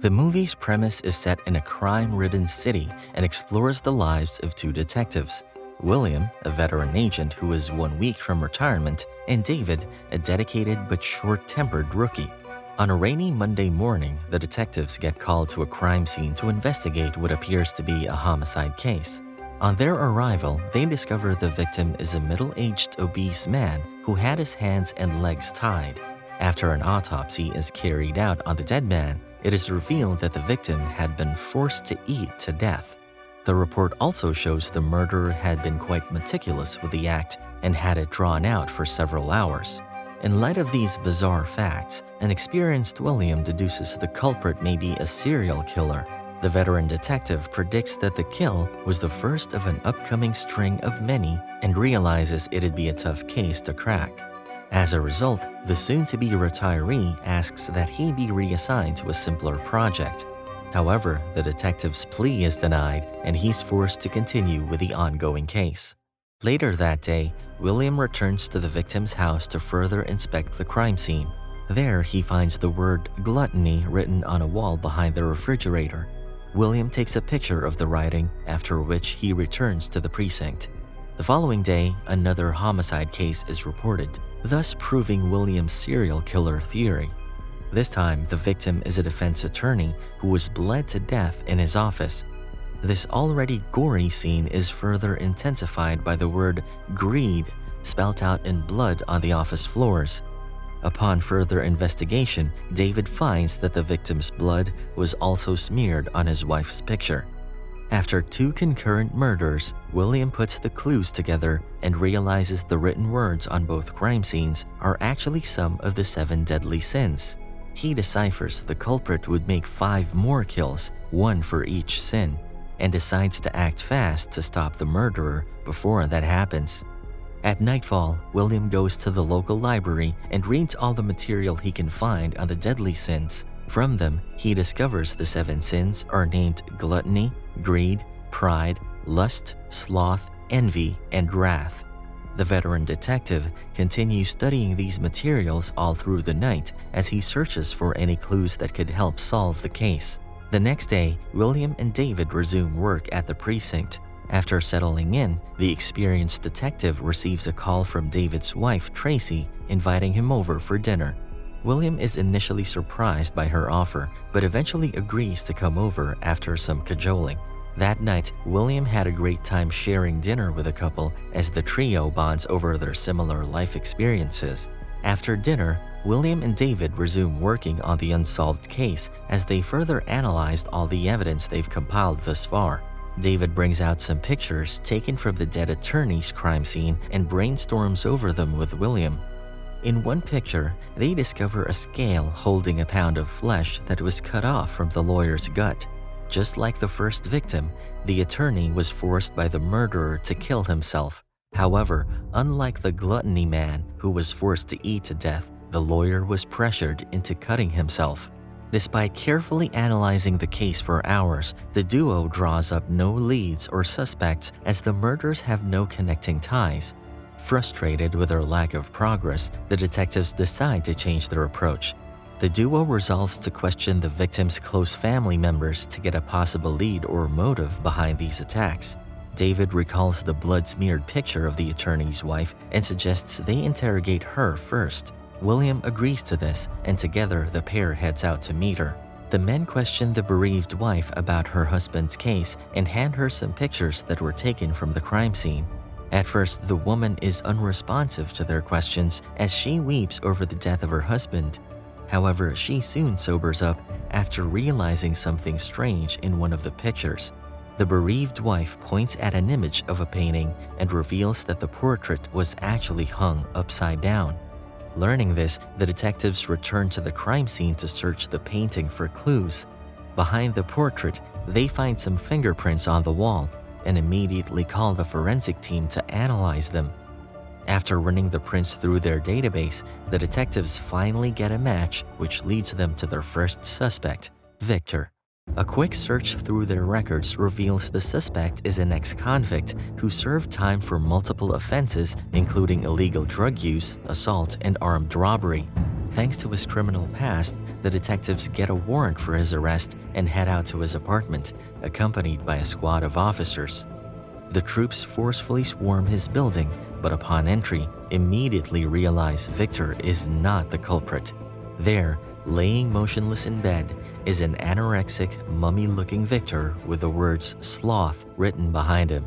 The movie's premise is set in a crime-ridden city and explores the lives of two detectives, William, a veteran agent who is 1 week from retirement, and David, a dedicated but short-tempered rookie. On a rainy Monday morning, the detectives get called to a crime scene to investigate what appears to be a homicide case. On their arrival, they discover the victim is a middle-aged obese man who had his hands and legs tied. After an autopsy is carried out on the dead man, it is revealed that the victim had been forced to eat to death. The report also shows the murderer had been quite meticulous with the act and had it drawn out for several hours. In light of these bizarre facts, an experienced William deduces the culprit may be a serial killer. The veteran detective predicts that the kill was the first of an upcoming string of many and realizes it'd be a tough case to crack. As a result, the soon-to-be retiree asks that he be reassigned to a simpler project. However, the detective's plea is denied and he's forced to continue with the ongoing case. Later that day, William returns to the victim's house to further inspect the crime scene. There, he finds the word gluttony written on a wall behind the refrigerator. William takes a picture of the writing, after which he returns to the precinct. The following day, another homicide case is reported, thus proving William's serial killer theory. This time, the victim is a defense attorney who was bled to death in his office. This already gory scene is further intensified by the word greed spelt out in blood on the office floors. Upon further investigation, David finds that the victim's blood was also smeared on his wife's picture. After 2 concurrent murders, William puts the clues together and realizes the written words on both crime scenes are actually some of the 7 deadly sins. He deciphers the culprit would make 5 more kills, 1 for each sin, and decides to act fast to stop the murderer before that happens. At nightfall, William goes to the local library and reads all the material he can find on the deadly sins. From them, he discovers the 7 sins are named gluttony, greed, pride, lust, sloth, envy, and wrath. The veteran detective continues studying these materials all through the night as he searches for any clues that could help solve the case. The next day, William and David resume work at the precinct. After settling in, the experienced detective receives a call from David's wife, Tracy, inviting him over for dinner. William is initially surprised by her offer, but eventually agrees to come over after some cajoling. That night, William had a great time sharing dinner with the couple as the trio bonds over their similar life experiences. After dinner, William and David resume working on the unsolved case as they further analyzed all the evidence they've compiled thus far. David brings out some pictures taken from the dead attorney's crime scene and brainstorms over them with William. In one picture, they discover a scale holding a pound of flesh that was cut off from the lawyer's gut. Just like the first victim, the attorney was forced by the murderer to kill himself. However, unlike the gluttony man who was forced to eat to death, the lawyer was pressured into cutting himself. Despite carefully analyzing the case for hours, the duo draws up no leads or suspects as the murders have no connecting ties. Frustrated with their lack of progress, the detectives decide to change their approach. The duo resolves to question the victim's close family members to get a possible lead or motive behind these attacks. David recalls the blood-smeared picture of the attorney's wife and suggests they interrogate her first. William agrees to this, and together the pair heads out to meet her. The men question the bereaved wife about her husband's case and hand her some pictures that were taken from the crime scene. At first, the woman is unresponsive to their questions as she weeps over the death of her husband. However, she soon sobers up after realizing something strange in one of the pictures. The bereaved wife points at an image of a painting and reveals that the portrait was actually hung upside down. Learning this, the detectives return to the crime scene to search the painting for clues. Behind the portrait, they find some fingerprints on the wall and immediately call the forensic team to analyze them. After running the prints through their database, the detectives finally get a match, which leads them to their first suspect, Victor. A quick search through their records reveals the suspect is an ex-convict who served time for multiple offenses, including illegal drug use, assault, and armed robbery. Thanks to his criminal past, the detectives get a warrant for his arrest and head out to his apartment, accompanied by a squad of officers. The troops forcefully swarm his building, but upon entry, immediately realize Victor is not the culprit. There, laying motionless in bed, is an anorexic, mummy-looking Victor with the words "sloth" written behind him.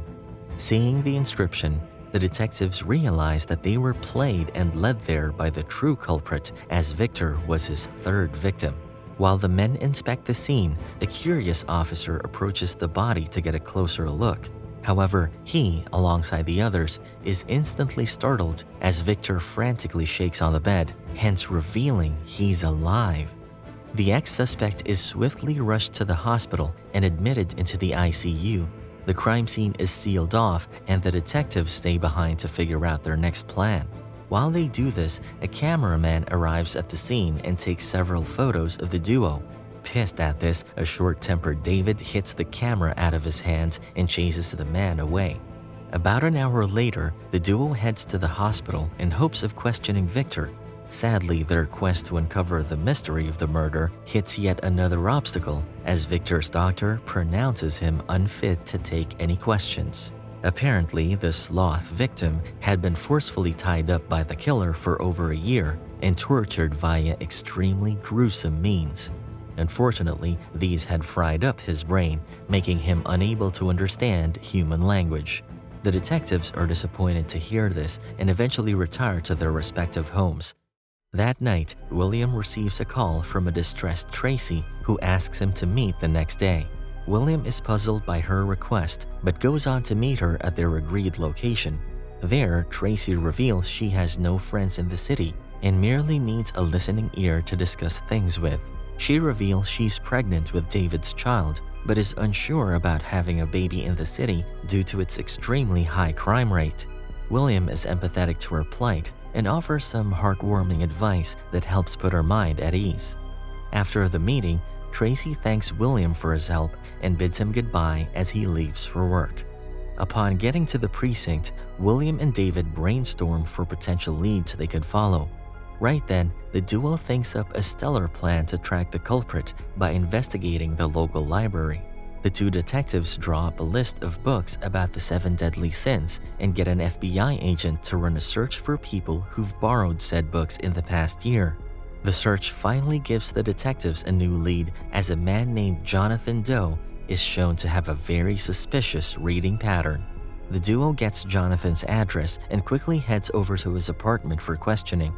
Seeing the inscription, the detectives realize that they were played and led there by the true culprit, as Victor was his third victim. While the men inspect the scene, a curious officer approaches the body to get a closer look. However, he, alongside the others, is instantly startled as Victor frantically shakes on the bed, hence revealing he's alive. The ex-suspect is swiftly rushed to the hospital and admitted into the ICU. The crime scene is sealed off and the detectives stay behind to figure out their next plan. While they do this, a cameraman arrives at the scene and takes several photos of the duo. Pissed at this, a short-tempered David hits the camera out of his hands and chases the man away. About an hour later, the duo heads to the hospital in hopes of questioning Victor. Sadly, their quest to uncover the mystery of the murder hits yet another obstacle, as Victor's doctor pronounces him unfit to take any questions. Apparently, the sloth victim had been forcefully tied up by the killer for over a year and tortured via extremely gruesome means. Unfortunately, these had fried up his brain, making him unable to understand human language. The detectives are disappointed to hear this and eventually retire to their respective homes. That night, William receives a call from a distressed Tracy who asks him to meet the next day. William is puzzled by her request but goes on to meet her at their agreed location. There, Tracy reveals she has no friends in the city and merely needs a listening ear to discuss things with. She reveals she's pregnant with David's child but is unsure about having a baby in the city due to its extremely high crime rate. William is empathetic to her plight and offers some heartwarming advice that helps put her mind at ease. After the meeting, Tracy thanks William for his help and bids him goodbye as he leaves for work. Upon getting to the precinct, William and David brainstorm for potential leads they could follow. Right then, the duo thinks up a stellar plan to track the culprit by investigating the local library. The two detectives draw up a list of books about the 7 deadly sins and get an FBI agent to run a search for people who've borrowed said books in the past year. The search finally gives the detectives a new lead as a man named Jonathan Doe is shown to have a very suspicious reading pattern. The duo gets Jonathan's address and quickly heads over to his apartment for questioning.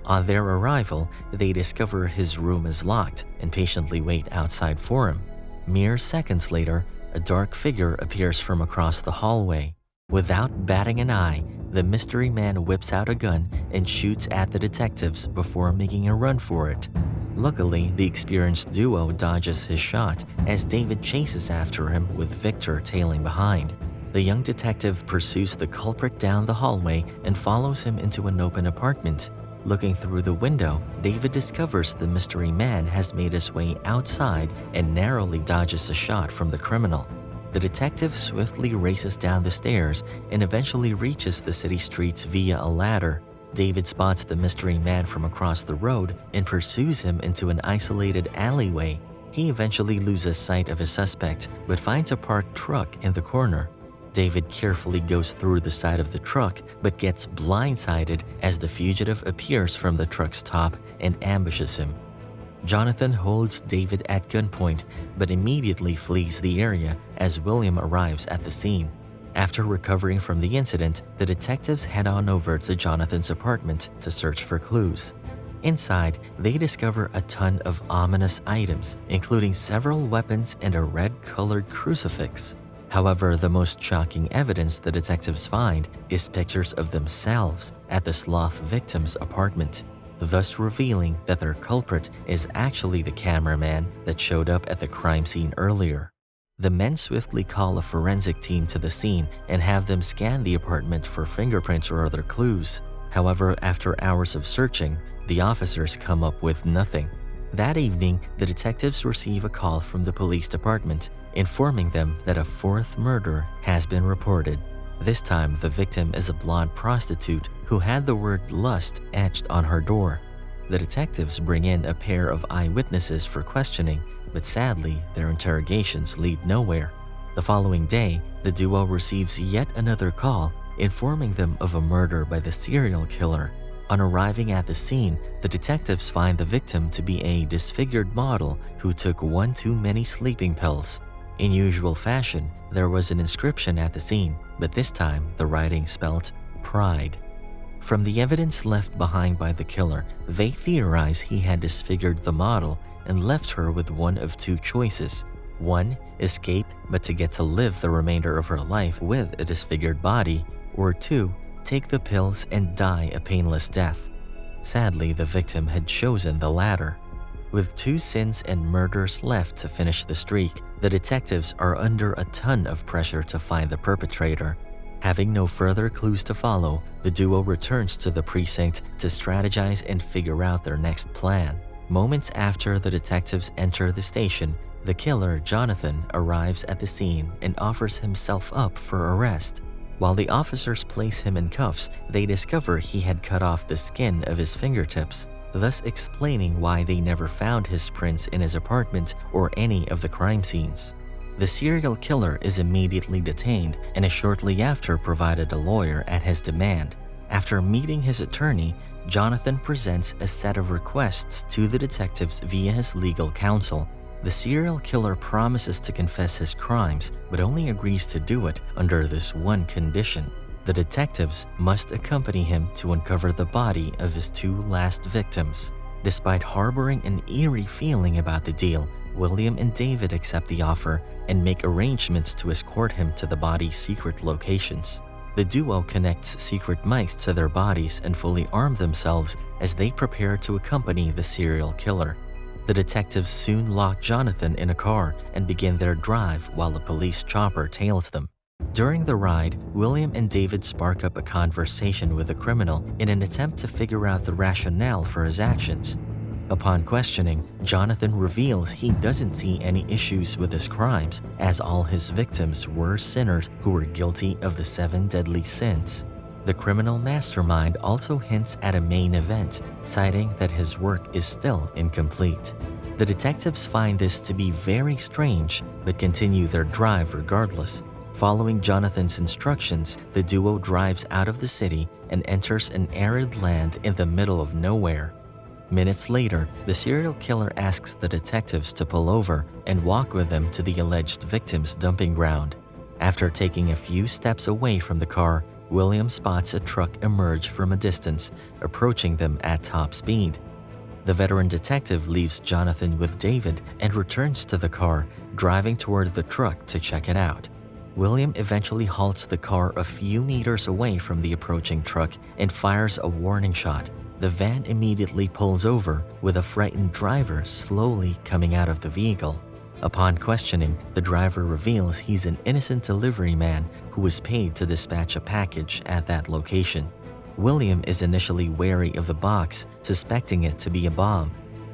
On their arrival, they discover his room is locked and patiently wait outside for him. Mere seconds later, a dark figure appears from across the hallway. Without batting an eye, the mystery man whips out a gun and shoots at the detectives before making a run for it. Luckily, the experienced duo dodges his shot as David chases after him with Victor tailing behind. The young detective pursues the culprit down the hallway and follows him into an open apartment. Looking through the window, David discovers the mystery man has made his way outside and narrowly dodges a shot from the criminal. The detective swiftly races down the stairs and eventually reaches the city streets via a ladder. David spots the mystery man from across the road and pursues him into an isolated alleyway. He eventually loses sight of his suspect but finds a parked truck in the corner. David carefully goes through the side of the truck but gets blindsided as the fugitive appears from the truck's top and ambushes him. Jonathan holds David at gunpoint but immediately flees the area as William arrives at the scene. After recovering from the incident, the detectives head on over to Jonathan's apartment to search for clues. Inside, they discover a ton of ominous items, including several weapons and a red-colored crucifix. However, the most shocking evidence the detectives find is pictures of themselves at the sloth victim's apartment, thus revealing that their culprit is actually the cameraman that showed up at the crime scene earlier. The men swiftly call a forensic team to the scene and have them scan the apartment for fingerprints or other clues. However, after hours of searching, the officers come up with nothing. That evening, the detectives receive a call from the police department, informing them that a 4th murder has been reported. This time, the victim is a blonde prostitute who had the word lust etched on her door. the detectives bring in a pair of eyewitnesses for questioning, but sadly, their interrogations lead nowhere. The following day, the duo receives yet another call informing them of a murder by the serial killer. On arriving at the scene, the detectives find the victim to be a disfigured model who took one too many sleeping pills. In usual fashion, there was an inscription at the scene, but this time the writing spelled pride. From the evidence left behind by the killer, they theorize he had disfigured the model and left her with one of two choices. One, escape but to get to live the remainder of her life with a disfigured body, or two, take the pills and die a painless death. Sadly, the victim had chosen the latter. With 2 sins and murders left to finish the streak, the detectives are under a ton of pressure to find the perpetrator. Having no further clues to follow, the duo returns to the precinct to strategize and figure out their next plan. Moments after the detectives enter the station, the killer, Jonathan, arrives at the scene and offers himself up for arrest. While the officers place him in cuffs, they discover he had cut off the skin of his fingertips, thus explaining why they never found his prints in his apartment or any of the crime scenes. The serial killer is immediately detained and is shortly after provided a lawyer at his demand. After meeting his attorney, Jonathan presents a set of requests to the detectives via his legal counsel. The serial killer promises to confess his crimes, but only agrees to do it under this one condition. The detectives must accompany him to uncover the body of his 2 last victims. Despite harboring an eerie feeling about the deal, William and David accept the offer and make arrangements to escort him to the body's secret locations. The duo connects secret mics to their bodies and fully arm themselves as they prepare to accompany the serial killer. The detectives soon lock Jonathan in a car and begin their drive while a police chopper tails them. During the ride, William and David spark up a conversation with the criminal in an attempt to figure out the rationale for his actions. Upon questioning, Jonathan reveals he doesn't see any issues with his crimes, as all his victims were sinners who were guilty of the 7 deadly sins. The criminal mastermind also hints at a main event, citing that his work is still incomplete. The detectives find this to be very strange, but continue their drive regardless. Following Jonathan's instructions, the duo drives out of the city and enters an arid land in the middle of nowhere. Minutes later, the serial killer asks the detectives to pull over and walk with them to the alleged victim's dumping ground. After taking a few steps away from the car, William spots a truck emerge from a distance, approaching them at top speed. The veteran detective leaves Jonathan with David and returns to the car, driving toward the truck to check it out. William eventually halts the car a few meters away from the approaching truck and fires a warning shot. The van immediately pulls over, with a frightened driver slowly coming out of the vehicle. Upon questioning, the driver reveals he's an innocent delivery man who was paid to dispatch a package at that location. William is initially wary of the box, suspecting it to be a bomb.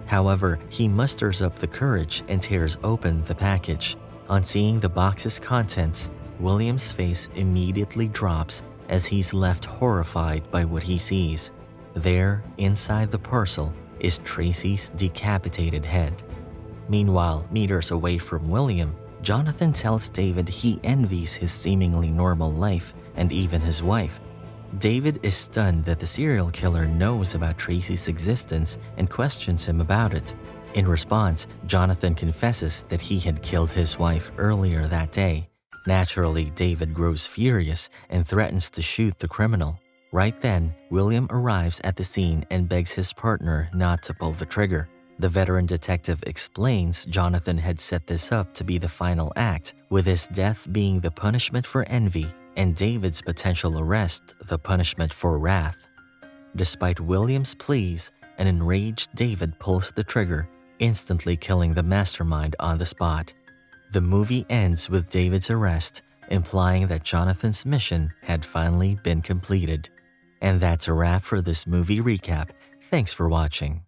However, he musters up the courage and tears open the package. On seeing the box's contents, William's face immediately drops as he's left horrified by what he sees. There, inside the parcel, is Tracy's decapitated head. Meanwhile, meters away from William, Jonathan tells David he envies his seemingly normal life and even his wife. David is stunned that the serial killer knows about Tracy's existence and questions him about it. In response, Jonathan confesses that he had killed his wife earlier that day. Naturally, David grows furious and threatens to shoot the criminal. Right then, William arrives at the scene and begs his partner not to pull the trigger. The veteran detective explains Jonathan had set this up to be the final act, with his death being the punishment for envy and David's potential arrest the punishment for wrath. Despite William's pleas, an enraged David pulls the trigger, instantly killing the mastermind on the spot. The movie ends with David's arrest, implying that Jonathan's mission had finally been completed. And that's a wrap for this movie recap. Thanks for watching.